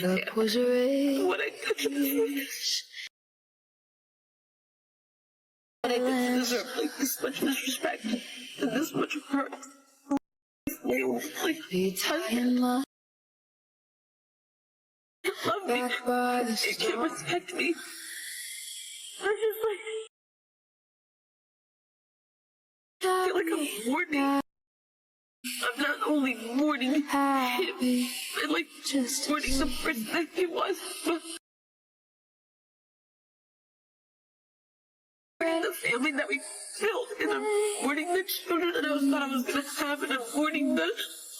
understand what I did to deserve like this much disrespect and this much hurt. Like, love me. You can't respect me. I'm just like, I feel like I'm mourning. I'm not only mourning him, and like just mourning the person that he was, but mourning the family that we built, and I'm mourning the children that I thought I was going to have, and I'm mourning the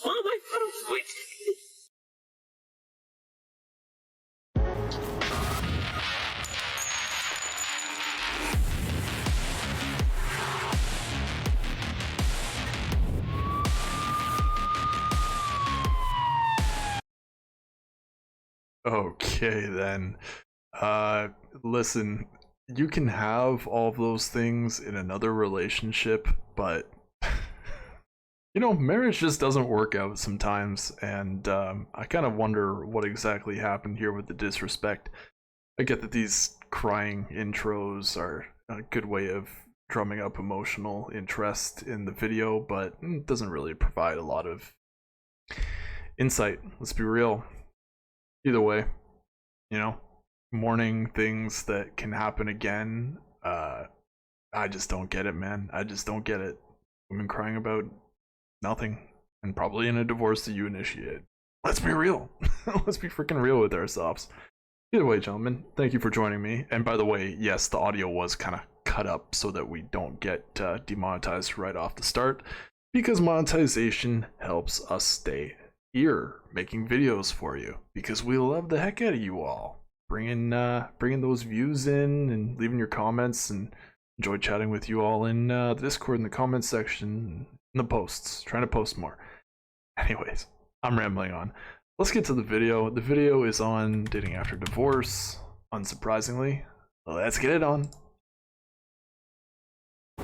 mom I thought I was going to be. Okay then. Listen, you can have all of those things in another relationship, but you know, marriage just doesn't work out sometimes, and I kind of wonder what exactly happened here with the disrespect. I get that these crying intros are a good way of drumming up emotional interest in the video, but it doesn't really provide a lot of insight. Let's be real. Either way, you know, mourning things that can happen again, I just don't get it, man. I just don't get it. Women crying about nothing, and probably in a divorce that you initiated. Let's be real. Let's be freaking real with ourselves. Either way, gentlemen, thank you for joining me. And by the way, yes, the audio was kind of cut up so that we don't get demonetized right off the start, because monetization helps us stay here making videos for you, because we love the heck out of you all, bringing those views in and leaving your comments, and enjoy chatting with you all in the Discord, in the comments section, in the posts, trying to post more. Anyways, I'm rambling on. Let's get to the video. The video is on dating after divorce, unsurprisingly. Let's get it on.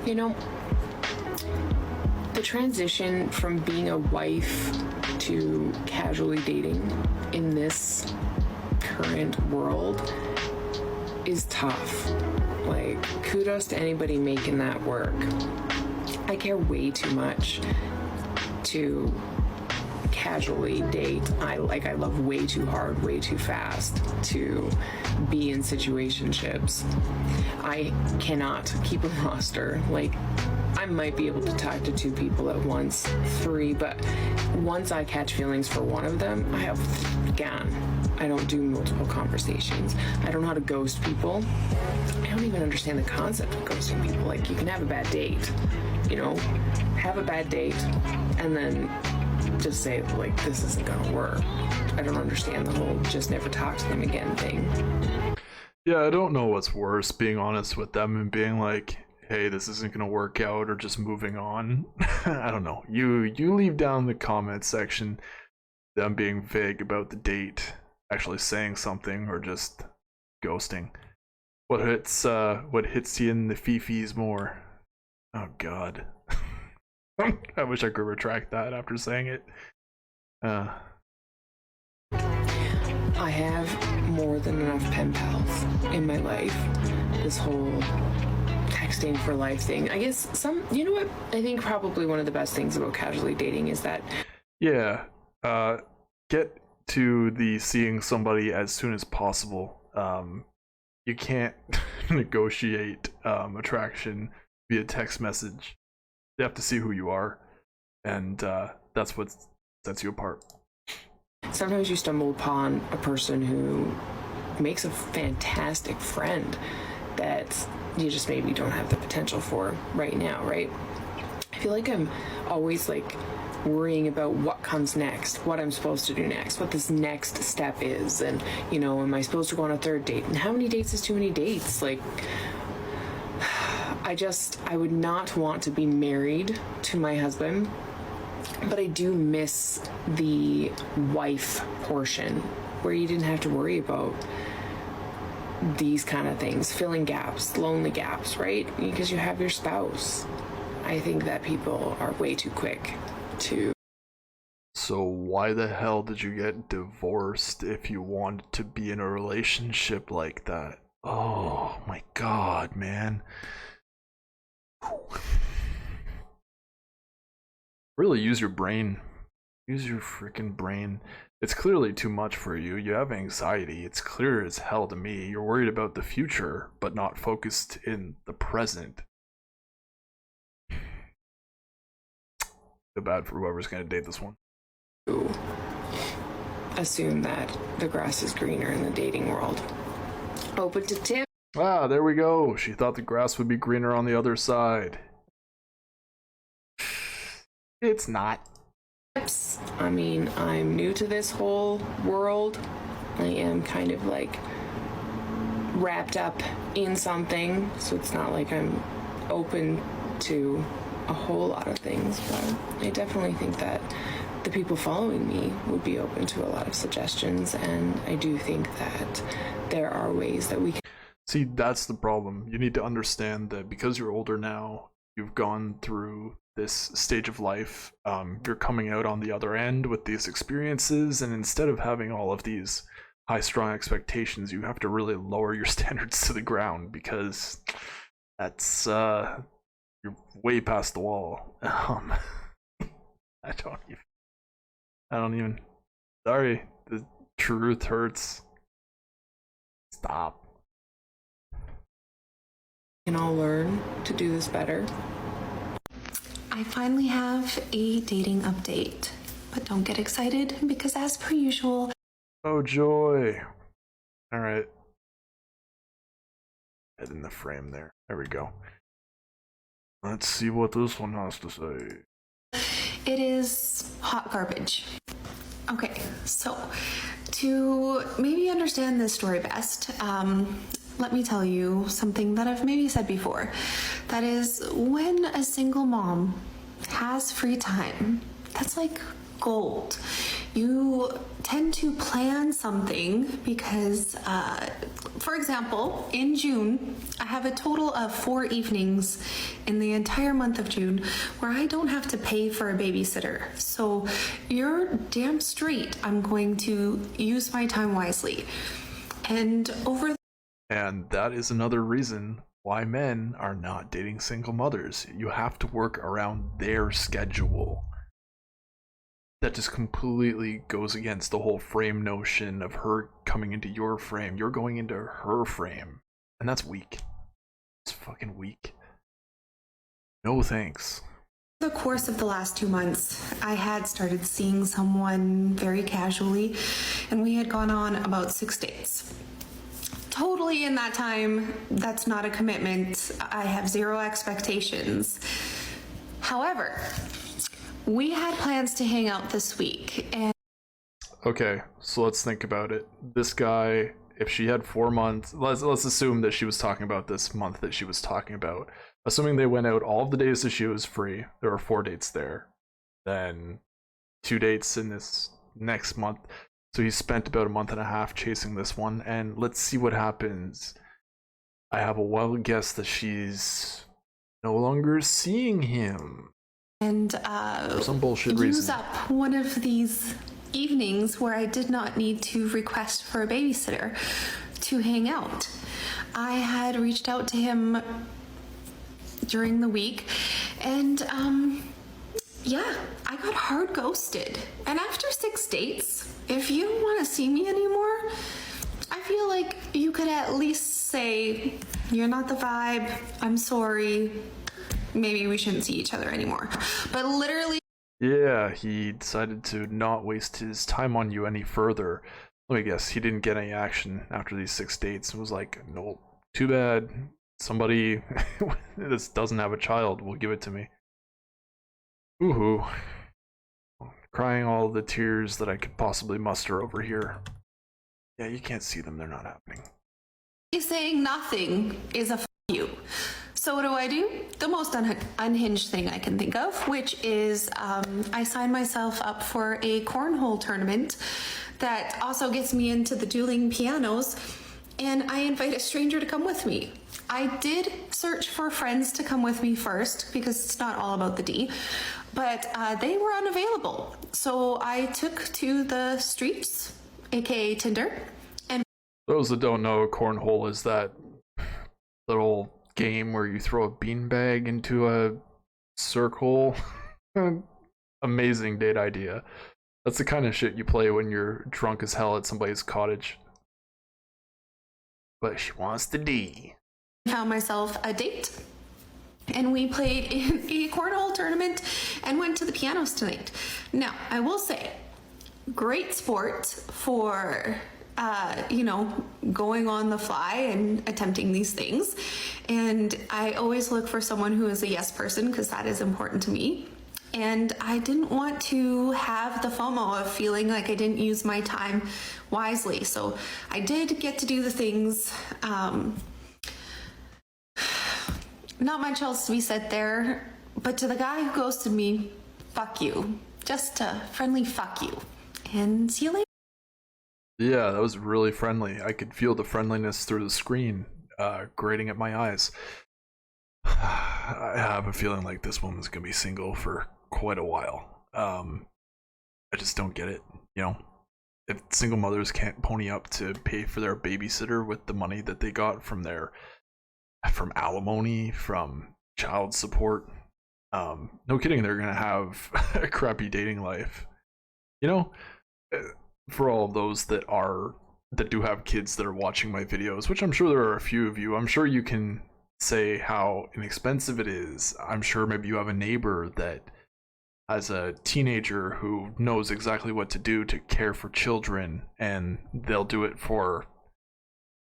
You know, the transition from being a wife to casually dating in this current world is tough. Like, kudos to anybody making that work. I care way too much to casually date. I love way too hard, way too fast to be in situationships. I cannot keep a roster. Like, I might be able to talk to 2 people at once, 3, but once I catch feelings for one of them, I have gone. I don't do multiple conversations. I don't know how to ghost people. I don't even understand the concept of ghosting people. Like, you can have a bad date, you know, have a bad date, and then just say, like, this isn't gonna work. I don't understand the whole just never talk to them again thing. Yeah, I don't know what's worse, being honest with them and being like, hey, this isn't gonna work out, or just moving on. I don't know. You leave down in the comment section them being vague about the date, actually saying something, or just ghosting. What hits you in the fifis more? Oh god. I wish I could retract that after saying it. I have more than enough pen pals in my life. This whole texting for life thing. I guess you know what? I think probably one of the best things about casually dating is that, yeah, get to the seeing somebody as soon as possible. You can't negotiate attraction via text message. You have to see who you are, and that's what sets you apart. sometimes you stumble upon a person who makes a fantastic friend that you just maybe don't have the potential for right now, right? I feel like I'm always like worrying about what comes next, what I'm supposed to do next, what this next step is, and, you know, am I supposed to go on a third date? And how many dates is too many dates? Like, I would not want to be married to my husband, but I do miss the wife portion where you didn't have to worry about these kind of things, filling gaps, lonely gaps, right? Because you have your spouse. I think that people are way too quick to... So why the hell did you get divorced if you wanted to be in a relationship like that? Oh my god, man. Really use your brain. Use your freaking brain. It's clearly too much for you. You have anxiety. It's clear as hell to me. You're worried about the future, but not focused in the present. Feel bad for whoever's gonna date this one. Assume that the grass is greener in the dating world. Open to tip. Ah, there we go. She thought the grass would be greener on the other side. It's not. I mean, I'm new to this whole world. I am kind of like wrapped up in something, so it's not like I'm open to a whole lot of things, but I definitely think that the people following me would be open to a lot of suggestions, and I do think that there are ways that we can. See, that's the problem. You need to understand that because you're older now, you've gone through this stage of life, you're coming out on the other end with these experiences, and instead of having all of these high strong expectations, you have to really lower your standards to the ground, because that's you're way past the wall. I don't even sorry, the truth hurts. Stop. Can all learn to do this better. I finally have a dating update, but don't get excited because as per usual. Oh joy. All right. Head in the frame there. There we go. Let's see what this one has to say. It is hot garbage. Okay, so to maybe understand this story best, let me tell you something that I've maybe said before. That is, when a single mom has free time, that's like gold. You tend to plan something because, for example, in June, I have a total of 4 evenings in the entire month of June where I don't have to pay for a babysitter. So you're damn straight I'm going to use my time wisely. And that is another reason why men are not dating single mothers. You have to work around their schedule. That just completely goes against the whole frame notion of her coming into your frame. You're going into her frame. And that's weak. It's fucking weak. No thanks. the course of the last 2 months, I had started seeing someone very casually, and we had gone on about 6 dates. Totally in that time, that's not a commitment. I have zero expectations. However, we had plans to hang out this week, and Okay, so let's think about it. This guy, if she had 4 months, let's assume that she was talking about this month that she was talking about. Assuming they went out all of the days that she was free, there were 4 dates there. Then 2 dates in this next month. So he spent about a month and a half chasing this one, and let's see what happens. I have a wild guess that she's no longer seeing him. And For some bullshit reason. use up one of these evenings where I did not need to request for a babysitter to hang out. I had reached out to him during the week, and yeah, I got hard ghosted. And after 6 dates, if you don't want to see me anymore, I feel like you could at least say, you're not the vibe, I'm sorry, maybe we shouldn't see each other anymore. But literally, Yeah, he decided to not waste his time on you any further. Let me guess, he didn't get any action after these 6 dates and was like, nope, too bad. Somebody that doesn't have a child will give it to me. Woohoo. Crying all the tears that I could possibly muster over here. Yeah, you can't see them, they're not happening. saying nothing is a f you. So what do? The most unhinged thing I can think of, which is I signed myself up for a cornhole tournament that also gets me into the dueling pianos, and I invite a stranger to come with me. I did search for friends to come with me first, because it's not all about the D. but they were unavailable. So I took to the streets, aka Tinder, and Those that don't know, cornhole is that little game where you throw a beanbag into a circle. Amazing date idea. That's the kind of shit you play when you're drunk as hell at somebody's cottage. But she wants the D. found myself a date. And we played in a cornhole tournament and went to the pianos tonight. Now, I will say, great sport for, going on the fly and attempting these things. And I always look for someone who is a yes person because that is important to me. And I didn't want to have the FOMO of feeling like I didn't use my time wisely. So I did get to do the things. Not much else to be said there, but to the guy who ghosted me, fuck you. Just a friendly fuck you. And see you later. Yeah, that was really friendly. I could feel the friendliness through the screen, grating at my eyes. I have a feeling like this woman's gonna be single for quite a while. I just don't get it, you know? If single mothers can't pony up to pay for their babysitter with the money that they got from alimony, from child support, no kidding, they're gonna have a crappy dating life. You know, for all of those that do have kids that are watching my videos, which I'm sure there are a few of you, I'm sure you can say how inexpensive it is. I'm sure maybe you have a neighbor that has a teenager who knows exactly what to do to care for children, and they'll do it for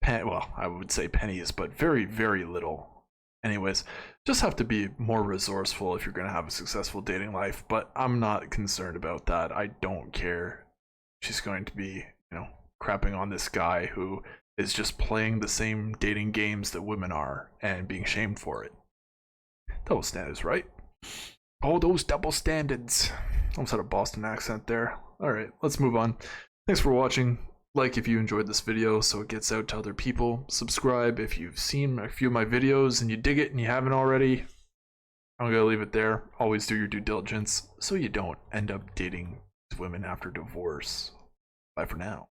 I would say pennies, but very, very little. Anyways, just have to be more resourceful if you're going to have a successful dating life, but I'm not concerned about that. I don't care. She's going to be, crapping on this guy who is just playing the same dating games that women are and being shamed for it. Double standards, right? Oh, those double standards. Almost had a Boston accent there. Alright, let's move on. Thanks for watching. Like if you enjoyed this video so it gets out to other people. Subscribe if you've seen a few of my videos and you dig it and you haven't already. I'm gonna leave it there. Always do your due diligence so you don't end up dating women after divorce. Bye for now.